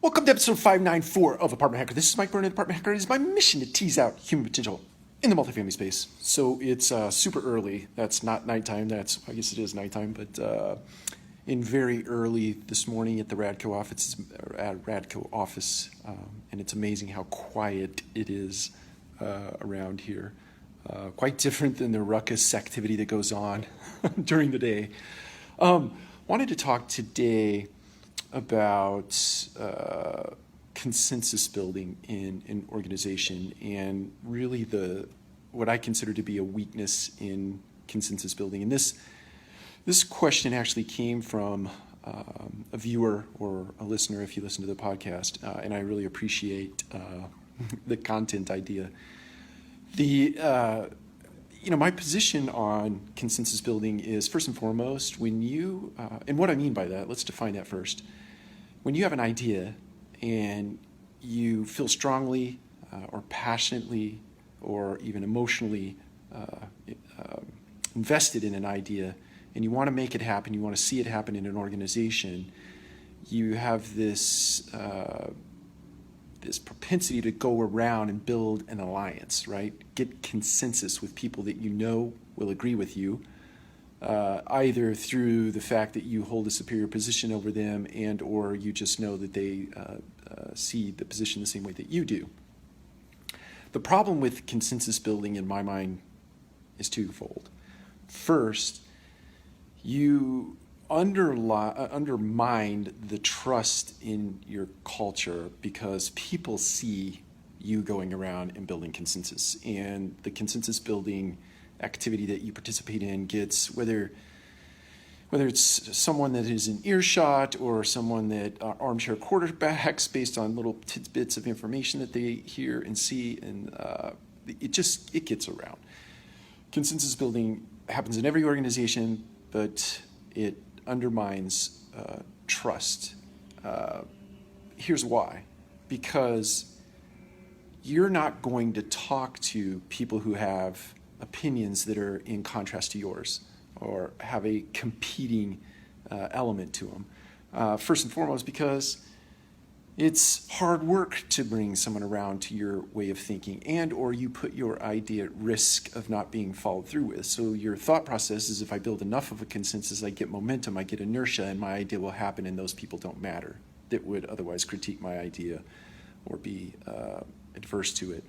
Welcome to episode 594 of Apartment Hacker. This is Mike Byrne at Apartment Hacker. It is my mission to tease out human potential in the multifamily space. So it's super early. That's not nighttime. I guess it is nighttime, but in very early this morning at the Radco office, and it's amazing how quiet it is around here. Quite different than the ruckus activity that goes on during the day. Wanted to talk today about consensus building in an organization, and really what I consider to be a weakness in consensus building. And this question actually came from a viewer or a listener, if you listen to the podcast, and I really appreciate the content idea. My position on consensus building is, first and foremost, when you, and what I mean by that, let's define that first. When you have an idea and you feel strongly or passionately or even emotionally invested in an idea, and you want to make it happen, you want to see it happen in an organization, you have this propensity to go around and build an alliance, right? Get consensus with people that you know will agree with you, either through the fact that you hold a superior position over them and or you just know that they see the position the same way that you do. The problem with consensus building, in my mind, is twofold. First, you undermine the trust in your culture because people see you going around and building consensus, and the consensus building activity that you participate in gets, whether it's someone that is in earshot or someone that armchair quarterbacks based on little tidbits of information that they hear and see, and it gets around. Consensus building happens in every organization, but it undermines trust. Here's why. Because you're not going to talk to people who have opinions that are in contrast to yours or have a competing element to them. First and foremost, because it's hard work to bring someone around to your way of thinking, and or you put your idea at risk of not being followed through with. So your thought process is, if I build enough of a consensus, I get momentum, I get inertia, and my idea will happen, and those people don't matter that would otherwise critique my idea or be adverse to it.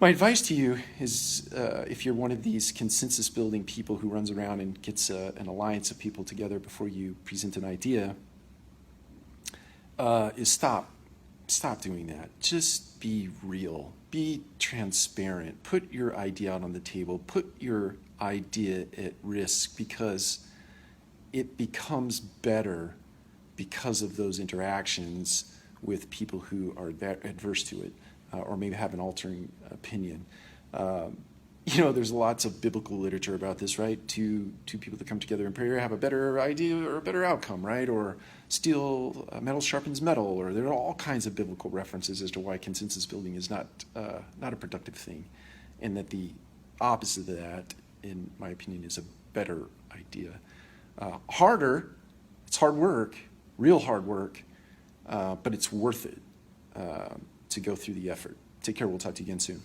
My advice to you is, if you're one of these consensus building people who runs around and gets an alliance of people together before you present an idea, is stop doing that. Just be real, be transparent, put your idea out on the table, put your idea at risk, because it becomes better because of those interactions with people who are adverse to it, or maybe have an altering opinion. There's lots of biblical literature about this, right? Two people that come together in prayer have a better idea or a better outcome, right? Or metal sharpens metal, or there are all kinds of biblical references as to why consensus building is not a productive thing, and that the opposite of that, in my opinion, is a better idea. Harder, it's hard work, real hard work, but it's worth it to go through the effort. Take care. We'll talk to you again soon.